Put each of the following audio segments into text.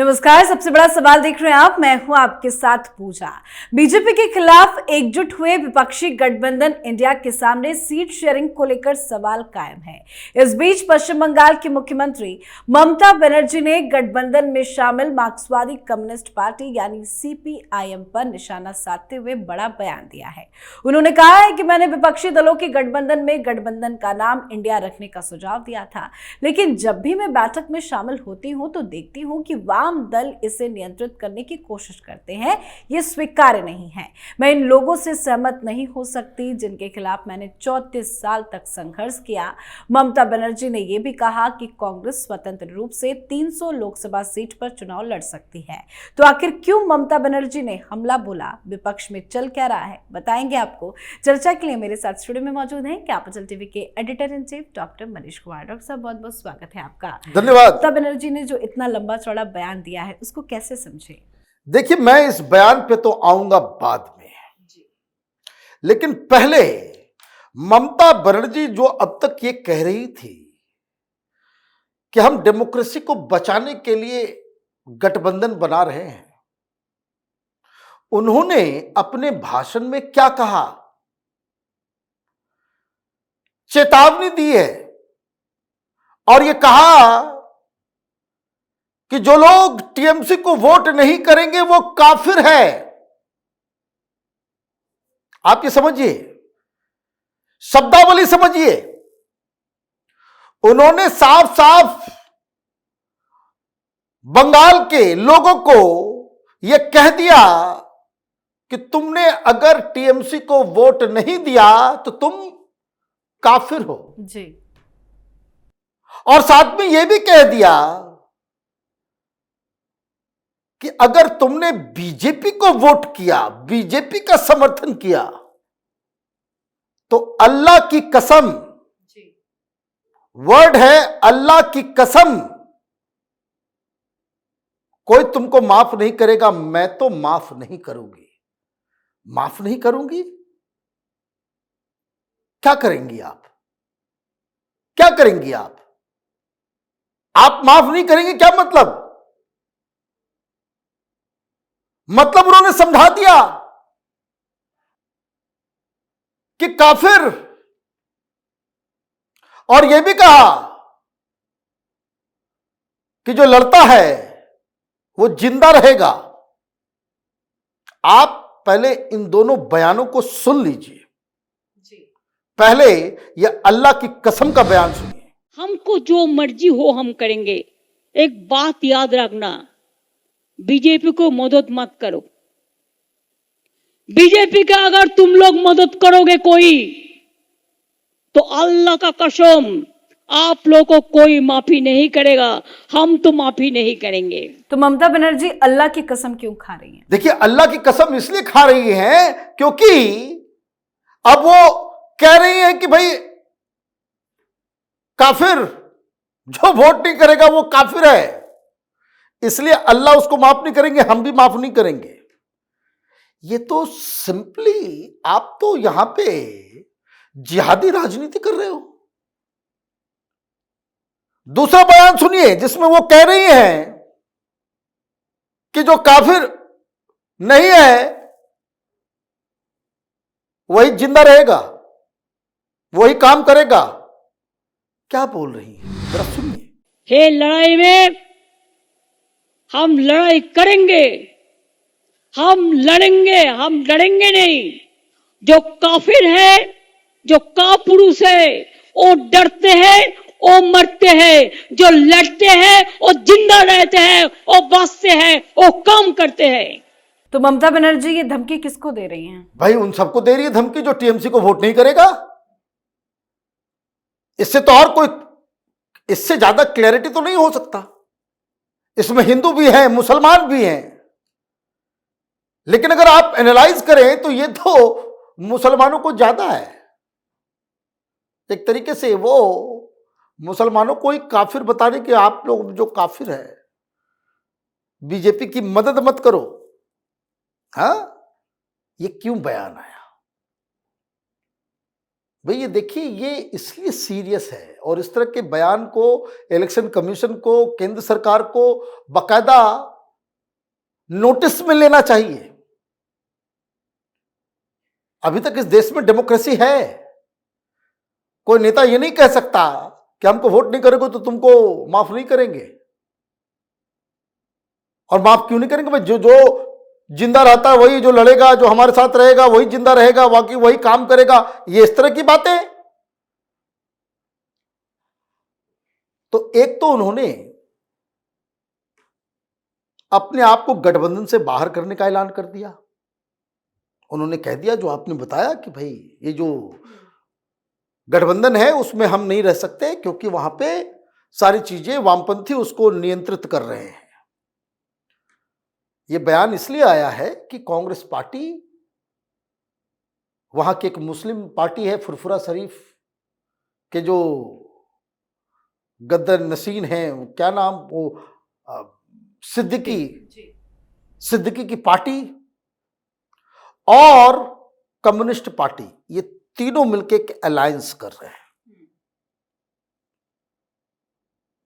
नमस्कार। सबसे बड़ा सवाल देख रहे हैं आप, मैं हूं आपके साथ पूजा। बीजेपी के खिलाफ एकजुट हुए विपक्षी गठबंधन इंडिया के सामने सीट शेयरिंग को लेकर सवाल कायम है। इस बीच पश्चिम बंगाल की मुख्यमंत्री ममता बनर्जी ने गठबंधन में शामिल मार्क्सवादी कम्युनिस्ट पार्टी यानी सीपीआईएम पर निशाना साधते हुए बड़ा बयान दिया है। उन्होंने कहा है कि मैंने विपक्षी दलों के गठबंधन में गठबंधन का नाम इंडिया रखने का सुझाव दिया था, लेकिन जब भी मैं बैठक में शामिल होती हूं तो देखती हूं कि वाम दल इसे नियंत्रित करने की कोशिश करते हैं। ये स्वीकार्य नहीं है। मैं इन लोगों से सहमत नहीं हो सकती जिनके खिलाफ मैंने 34 साल तक संघर्ष किया। ममता बनर्जी ने यह भी कहा कि कांग्रेस स्वतंत्र रूप से 300 लोकसभा सीट पर चुनाव लड़ सकती है। तो आखिर क्यों ममता बनर्जी ने हमला बोला? विपक्ष में चल क्या रहा है, बताएंगे आपको। चर्चा के लिए मेरे साथ स्टूडियो में मौजूद हैं कैपिटल टीवी के editor in chief doctor Manish Kumar. Doctor साहब, बहुत बहुत स्वागत है आपका। धन्यवाद। ममता बनर्जी ने जो इतना लंबा चौड़ा बयान दिया है उसको कैसे समझे? देखिए, मैं इस बयान पे तो आऊंगा बाद में जी। लेकिन पहले ममता बनर्जी जो अब तक ये कह रही थी कि हम डेमोक्रेसी को बचाने के लिए गठबंधन बना रहे हैं, उन्होंने अपने भाषण में क्या कहा? चेतावनी दी है और ये कहा कि जो लोग टीएमसी को वोट नहीं करेंगे वो काफिर है। आप ये समझिए, शब्दावली समझिए। उन्होंने साफ साफ बंगाल के लोगों को यह कह दिया कि तुमने अगर टीएमसी को वोट नहीं दिया तो तुम काफिर हो जी। और साथ में यह भी कह दिया कि अगर तुमने बीजेपी को वोट किया, बीजेपी का समर्थन किया, तो अल्लाह की कसम, वर्ड है अल्लाह की कसम, कोई तुमको माफ नहीं करेगा। मैं तो माफ नहीं करूंगी। माफ नहीं करूंगी? क्या करेंगी आप? क्या करेंगी आप? आप माफ नहीं करेंगे, क्या मतलब? मतलब उन्होंने समझा दिया कि काफिर, और यह भी कहा कि जो लड़ता है वो जिंदा रहेगा। आप पहले इन दोनों बयानों को सुन लीजिए। पहले यह अल्लाह की कसम का बयान सुनिए। हमको जो मर्जी हो हम करेंगे। एक बात याद रखना, बीजेपी को मदद मत करो। बीजेपी का अगर तुम लोग मदद करोगे कोई, तो अल्लाह का कसम आप लोगों को कोई माफी नहीं करेगा। हम तो माफी नहीं करेंगे। तो ममता बनर्जी अल्लाह की कसम क्यों खा रही हैं? देखिए, अल्लाह की कसम इसलिए खा रही हैं क्योंकि अब वो कह रही हैं कि भाई काफिर जो वोट नहीं करेगा वो काफिर है, इसलिए अल्लाह उसको माफ नहीं करेंगे, हम भी माफ नहीं करेंगे। ये तो सिंपली आप तो यहां पे जिहादी राजनीति कर रहे हो। दूसरा बयान सुनिए जिसमें वो कह रही हैं कि जो काफिर नहीं है वही जिंदा रहेगा, वही काम करेगा। क्या बोल रही हैं, जरा सुनिए। हे लड़ाई में हम लड़ाई करेंगे, हम लड़ेंगे, हम लड़ेंगे नहीं। जो काफिर है, जो कापुरुष है, वो डरते हैं, वो मरते हैं। जो लड़ते हैं वो जिंदा रहते हैं, वो बचते हैं, वो काम करते हैं। तो ममता बनर्जी ये धमकी किसको दे रही हैं? भाई उन सबको दे रही है धमकी जो टीएमसी को वोट नहीं करेगा। इससे तो और कोई, इससे ज्यादा क्लैरिटी तो नहीं हो सकता। इसमें हिंदू भी हैं, मुसलमान भी हैं, लेकिन अगर आप एनालाइज करें तो ये तो मुसलमानों को ज्यादा है। एक तरीके से वो मुसलमानों को ही काफिर बताने के आप लोग जो काफिर है, बीजेपी की मदद मत करो। हाँ, ये क्यों बयान आया भाई? ये देखिए, ये इसलिए सीरियस है और इस तरह के बयान को इलेक्शन कमीशन को, केंद्र सरकार को बाकायदा नोटिस में लेना चाहिए। अभी तक इस देश में डेमोक्रेसी है। कोई नेता ये नहीं कह सकता कि हमको वोट नहीं करोगे तो तुमको माफ नहीं करेंगे। और माफ क्यों नहीं करेंगे भाई? जो जिंदा रहता है वही, जो लड़ेगा, जो हमारे साथ रहेगा वही जिंदा रहेगा, बाकी वही काम करेगा। ये इस तरह की बातें। तो एक तो उन्होंने अपने आप को गठबंधन से बाहर करने का ऐलान कर दिया। उन्होंने कह दिया जो आपने बताया कि भाई ये जो गठबंधन है उसमें हम नहीं रह सकते, क्योंकि वहां पे सारी चीजें वामपंथी उसको नियंत्रित कर रहे हैं। ये बयान इसलिए आया है कि कांग्रेस पार्टी, वहां की एक मुस्लिम पार्टी है, फुरफुरा शरीफ के जो गद्दार नसीन हैं, क्या नाम, वो सिद्दीकी की पार्टी और कम्युनिस्ट पार्टी, ये तीनों मिलकर एक अलायंस कर रहे हैं।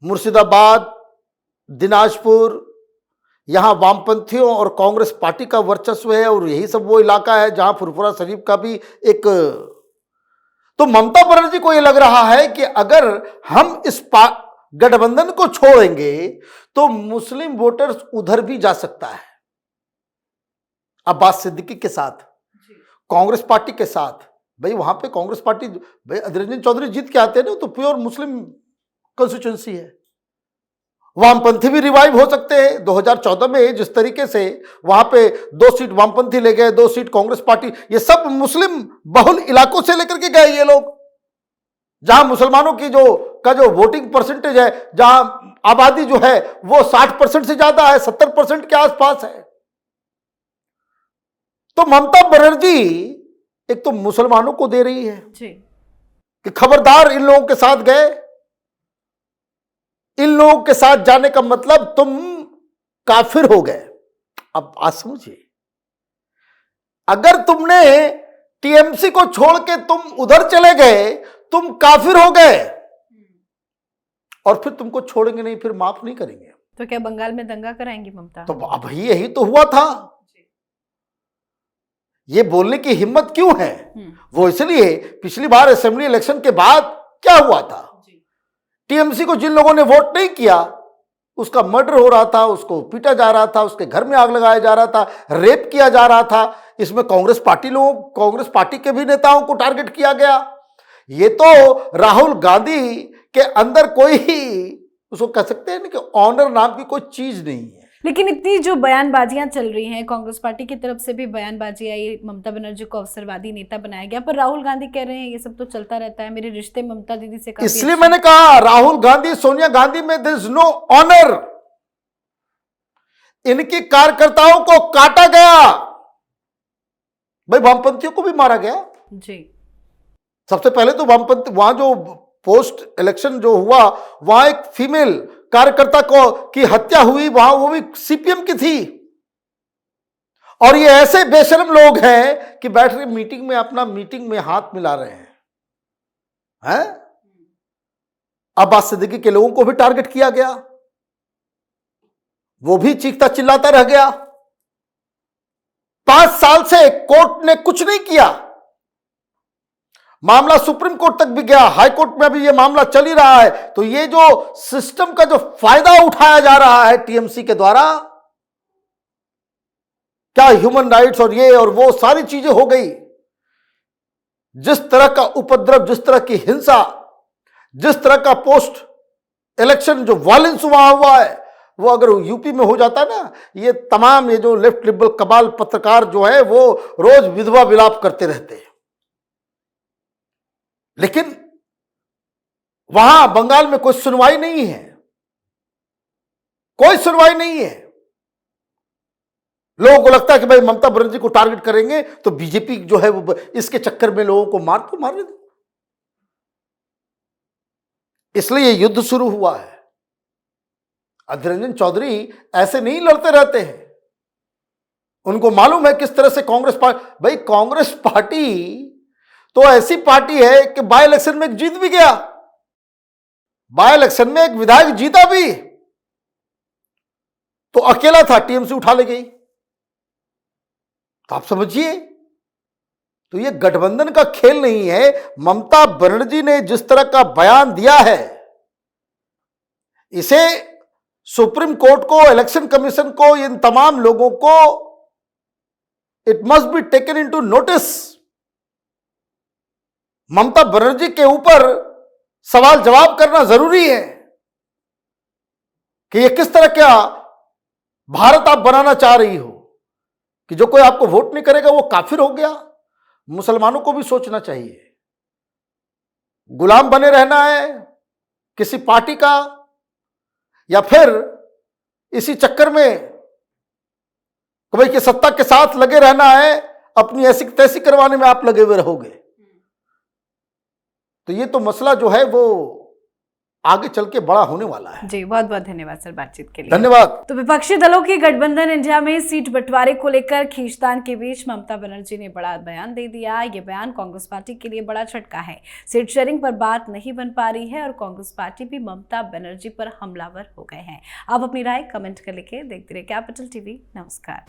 मुर्शिदाबाद, दिनाजपुर, यहां वामपंथियों और कांग्रेस पार्टी का वर्चस्व है, और यही सब वो इलाका है जहां फुरफुरा शरीफ का भी एक। तो ममता बनर्जी को यह लग रहा है कि अगर हम इस गठबंधन को छोड़ेंगे तो मुस्लिम वोटर्स उधर भी जा सकता है, अब्बास सिद्दीकी के साथ, कांग्रेस पार्टी के साथ। भाई वहां पे कांग्रेस पार्टी, भाई अधीर रंजन चौधरी जीत के आते हैं ना, तो प्योर मुस्लिम कंस्टिट्यूंसी है। वामपंथी भी रिवाइव हो सकते हैं। 2014 में जिस तरीके से वहां पे 2 सीट वामपंथी ले गए, 2 सीट कांग्रेस पार्टी, ये सब मुस्लिम बहुल इलाकों से लेकर के गए ये लोग, जहां मुसलमानों की जो वोटिंग परसेंटेज है, जहां आबादी जो है वो 60% से ज्यादा है, 70% के आसपास है। तो ममता बनर्जी एक तो मुसलमानों को दे रही है कि खबरदार, इन लोगों के साथ गए, इन लोगों के साथ जाने का मतलब तुम काफिर हो गए। अब आज समझिए, अगर तुमने टीएमसी को छोड़ के तुम उधर चले गए, तुम काफिर हो गए, और फिर तुमको छोड़ेंगे नहीं, फिर माफ नहीं करेंगे। तो क्या बंगाल में दंगा कराएंगी ममता? तो अब यही तो हुआ था। ये बोलने की हिम्मत क्यों है? वो इसलिए, पिछली बार असेंबली इलेक्शन के बाद क्या हुआ था, टीएमसी को जिन लोगों ने वोट नहीं किया उसका मर्डर हो रहा था, उसको पीटा जा रहा था, उसके घर में आग लगाया जा रहा था, रेप किया जा रहा था। इसमें कांग्रेस पार्टी के भी नेताओं को टारगेट किया गया। ये तो राहुल गांधी के अंदर कोई ही, उसको कह सकते हैं ना कि ऑनर नाम की कोई चीज नहीं है। लेकिन इतनी जो बयानबाजियां चल रही हैं, कांग्रेस पार्टी की तरफ से भी बयानबाजी आई, ममता बनर्जी को अवसरवादी नेता बनाया गया, पर राहुल गांधी कह रहे हैं ये सब तो चलता रहता है, मेरे रिश्ते ममता दीदी से काफी इसलिए मैंने कहा राहुल गांधी, सोनिया गांधी में देयर इज नो ऑनर। इनकी कार्यकर्ताओं को काटा गया, भाई वामपंथियों को भी मारा गया जी। सबसे पहले तो वामपंथी, वहां जो पोस्ट इलेक्शन जो हुआ, वहां एक फीमेल कार्यकर्ता की हत्या हुई, वहां वो भी सीपीएम की थी। और ये ऐसे बेशर्म लोग हैं कि बैठ के मीटिंग में हाथ मिला रहे हैं। अब्बास सिद्दीकी के लोगों को भी टारगेट किया गया, वो भी चीखता चिल्लाता रह गया। 5 साल से कोर्ट ने कुछ नहीं किया, मामला सुप्रीम कोर्ट तक भी गया, हाई कोर्ट में भी ये मामला चल ही रहा है। तो ये जो सिस्टम का जो फायदा उठाया जा रहा है टीएमसी के द्वारा, क्या ह्यूमन राइट्स और ये और वो सारी चीजें हो गई। जिस तरह का उपद्रव, जिस तरह की हिंसा, जिस तरह का पोस्ट इलेक्शन जो वायलेंस हुआ है, वो अगर यूपी में हो जाता ना, ये तमाम ये जो लेफ्ट लिबरल कबाल पत्रकार जो है वो रोज विधवा विलाप करते रहते हैं। लेकिन वहां बंगाल में कोई सुनवाई नहीं है, कोई सुनवाई नहीं है। लोगों को लगता है कि भाई ममता बनर्जी को टारगेट करेंगे तो बीजेपी जो है वो इसके चक्कर में लोगों को मारने दो। इसलिए युद्ध शुरू हुआ है। अधीर रंजन चौधरी ऐसे नहीं लड़ते रहते हैं, उनको मालूम है किस तरह से कांग्रेस पार्टी तो ऐसी पार्टी है कि बाय इलेक्शन में जीत भी गया, बाय इलेक्शन में एक विधायक जीता भी। तो अकेला था, टीएमसी उठा ले गई। तो आप समझिए, तो ये गठबंधन का खेल नहीं है। ममता बनर्जी ने जिस तरह का बयान दिया है, इसे सुप्रीम कोर्ट को, इलेक्शन कमीशन को, इन तमाम लोगों को it must be taken into notice. Mamata Banerjee के ऊपर सवाल जवाब करना जरूरी है कि ये किस तरह का भारत आप बनाना चाह रही हो कि जो कोई आपको वोट नहीं करेगा वो काफिर हो गया। मुसलमानों को भी सोचना चाहिए। गुलाम बने रहना है किसी पार्टी का, या फिर इसी चक्कर में भाई कि सत्ता के साथ लगे रहना है, अपनी ऐसी तैसी करवाने में आप लगे हुए रहोगे। तो ये तो मसला जो है वो आगे चल के बड़ा होने वाला है। जी, बहुत बहुत धन्यवाद सर बातचीत के लिए। धन्यवाद। तो विपक्षी दलों की गठबंधन इंडिया में सीट बंटवारे को लेकर खींचतान के बीच ममता बनर्जी ने बड़ा बयान दे दिया। ये बयान कांग्रेस पार्टी के लिए बड़ा झटका है। सीट शेयरिंग पर बात नहीं बन पा रही है और कांग्रेस पार्टी भी ममता बनर्जी पर हमलावर हो गए हैं। आप अपनी राय कमेंट कर लिखे। देखते रहिए कैपिटल टीवी। नमस्कार।